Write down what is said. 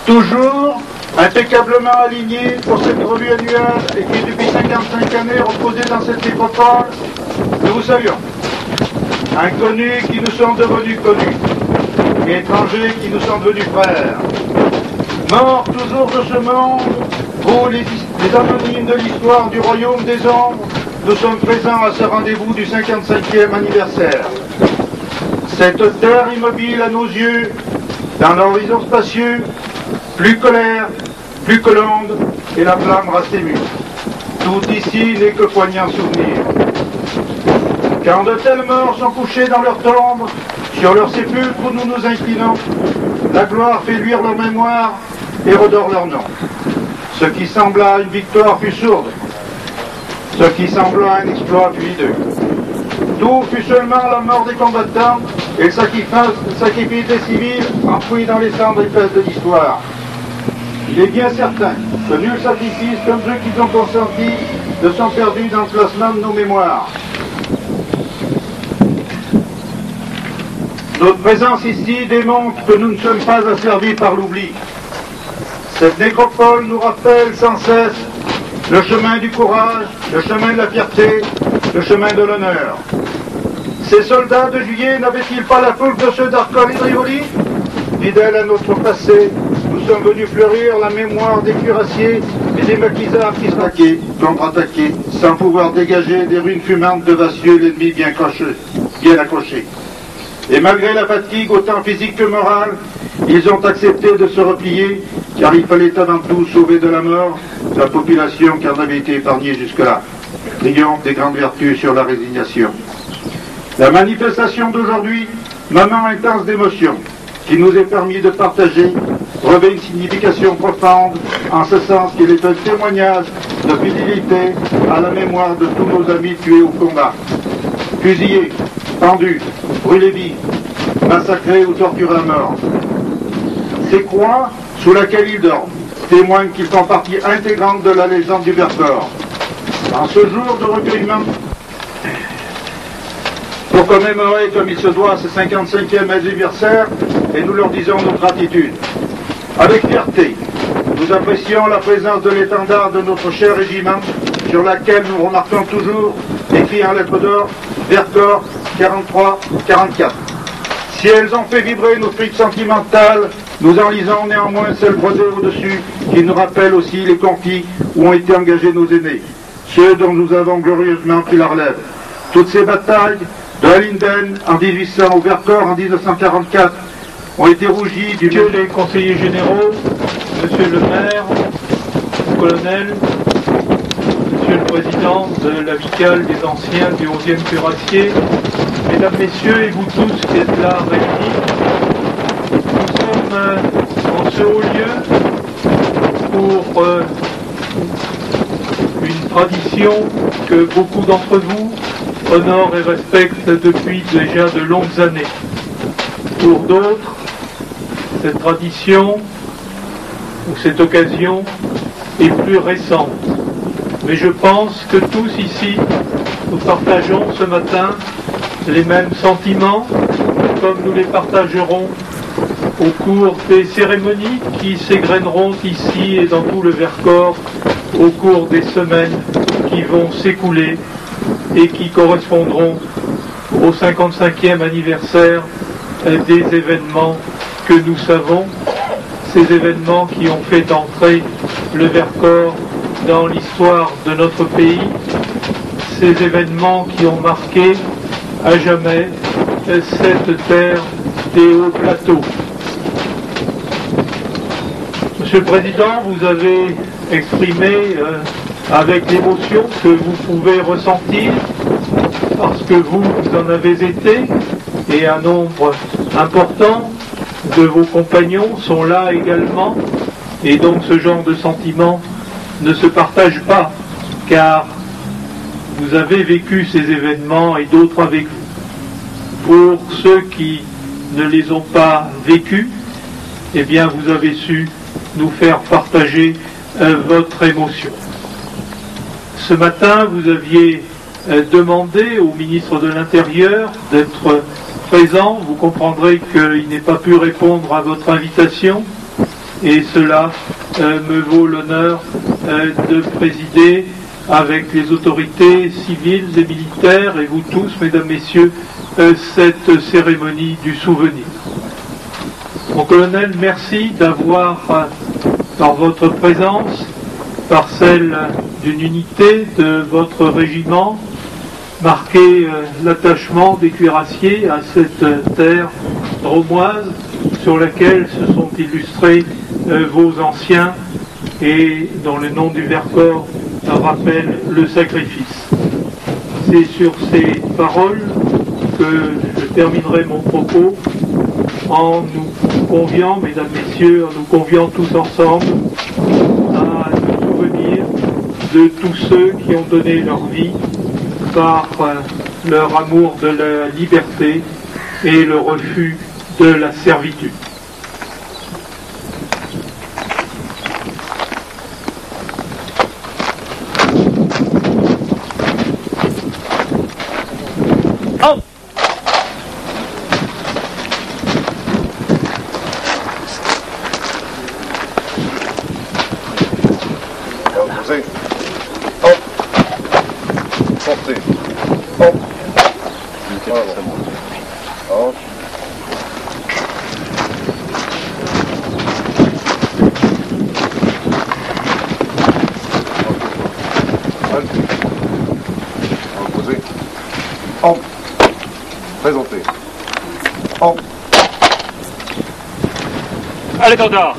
Toujours impeccablement aligné pour cette revue annuelle et qui depuis 55 années reposait dans cette nécropole, nous vous saluons. Inconnus qui nous sont devenus connus, et étrangers qui nous sont devenus frères. Morts toujours de ce monde, vous les anonymes de l'histoire du royaume des ombres, nous sommes présents à ce rendez-vous du 55e anniversaire. Cette terre immobile à nos yeux, dans l'horizon spacieux, plus colère, plus colombe, et la flamme reste émue. Tout ici n'est que poignant souvenir. Quand de telles morts sont couchés dans leur tombe, sur leur sépulcre où nous nous inclinons, la gloire fait luire leur mémoire et redore leur nom. Ce qui sembla une victoire fut sourde, ce qui sembla un exploit fut hideux. Tout fut seulement la mort des combattants et le sacrifice des civils enfouis dans les cendres épaisses de l'histoire. Il est bien certain que nul sacrifice comme ceux qui ont consenti ne sont perdus dans le classement de nos mémoires. Notre présence ici démontre que nous ne sommes pas asservis par l'oubli. Cette nécropole nous rappelle sans cesse le chemin du courage, le chemin de la fierté, le chemin de l'honneur. Ces soldats de juillet n'avaient-ils pas la foule de ceux d'Arcole et de Rivoli? Fidèles à notre passé, nous sommes venus fleurir la mémoire des cuirassiers et des maquisards qui s'attaquaient, contre-attaquaient, sans pouvoir dégager des ruines fumantes de Vassieux, l'ennemi bien accroché. Et malgré la fatigue, autant physique que morale, ils ont accepté de se replier, car il fallait avant tout sauver de la mort la population qui en avait été épargnée jusque-là. Triomphe des grandes vertus sur la résignation. La manifestation d'aujourd'hui, moment intense d'émotion, qui nous est permis de partager, revêt une signification profonde, en ce sens qu'il est un témoignage de fidélité à la mémoire de tous nos amis tués au combat. Fusillés, pendus, brûlés vifs, massacrés ou torturés à mort. Ces croix, sous laquelle ils dorment, témoignent qu'ils font partie intégrante de la légende du Vercors. En ce jour de recueillement, pour commémorer comme il se doit ce 55e anniversaire, et nous leur disons notre gratitude. Avec fierté, nous apprécions la présence de l'étendard de notre cher régiment, sur laquelle nous remarquons toujours, écrit en lettres d'or, Vercors 43-44. Si elles ont fait vibrer nos tripes sentimentales, nous en lisons néanmoins celles brodées au-dessus, qui nous rappellent aussi les conflits où ont été engagés nos aînés, ceux dont nous avons glorieusement pris la relève. Toutes ces batailles, de la Linden en 1800 au Vercors en 1944, ont été rougies du... Monsieur les conseillers généraux, monsieur le maire, colonel, monsieur le président de l'amicale des anciens du 11e cuirassier, mesdames, messieurs et vous tous qui êtes là réunis, nous sommes en ce haut lieu pour une tradition que beaucoup d'entre vous honorent et respectent depuis déjà de longues années. Pour d'autres, cette tradition ou cette occasion est plus récente. Mais je pense que tous ici, nous partageons ce matin les mêmes sentiments, comme nous les partagerons au cours des cérémonies qui s'égrèneront ici et dans tout le Vercors au cours des semaines qui vont s'écouler et qui correspondront au 55e anniversaire des événements que nous savons, ces événements qui ont fait entrer le Vercors dans l'histoire de notre pays, ces événements qui ont marqué à jamais cette terre des hauts plateaux. Monsieur le Président, vous avez exprimé avec l'émotion que vous pouvez ressentir parce que vous en avez été, et un nombre important de vos compagnons sont là également, et donc ce genre de sentiment ne se partage pas, car vous avez vécu ces événements et d'autres avec vous. Pour ceux qui ne les ont pas vécus, eh bien vous avez su nous faire partager votre émotion. Ce matin, vous aviez demandé au ministre de l'Intérieur d'être présent. Vous comprendrez qu'il n'ait pas pu répondre à votre invitation, et cela me vaut l'honneur de présider avec les autorités civiles et militaires et vous tous, mesdames, messieurs, cette cérémonie du souvenir. Mon colonel, merci d'avoir, par votre présence, par celle d'une unité de votre régiment, marqué l'attachement des cuirassiers à cette terre drômoise sur laquelle se sont illustrés vos anciens et dont le nom du Vercors rappelle le sacrifice. C'est sur ces paroles que je terminerai mon propos en nous conviant, mesdames, messieurs, en nous conviant tous ensemble à nous souvenir de tous ceux qui ont donné leur vie par leur amour de la liberté et le refus de la servitude. Oh! Posez. Hop. Portez. Hop. Voilà. Hop. Posez. Hop. Présentez. Hop. Allez, Tantard!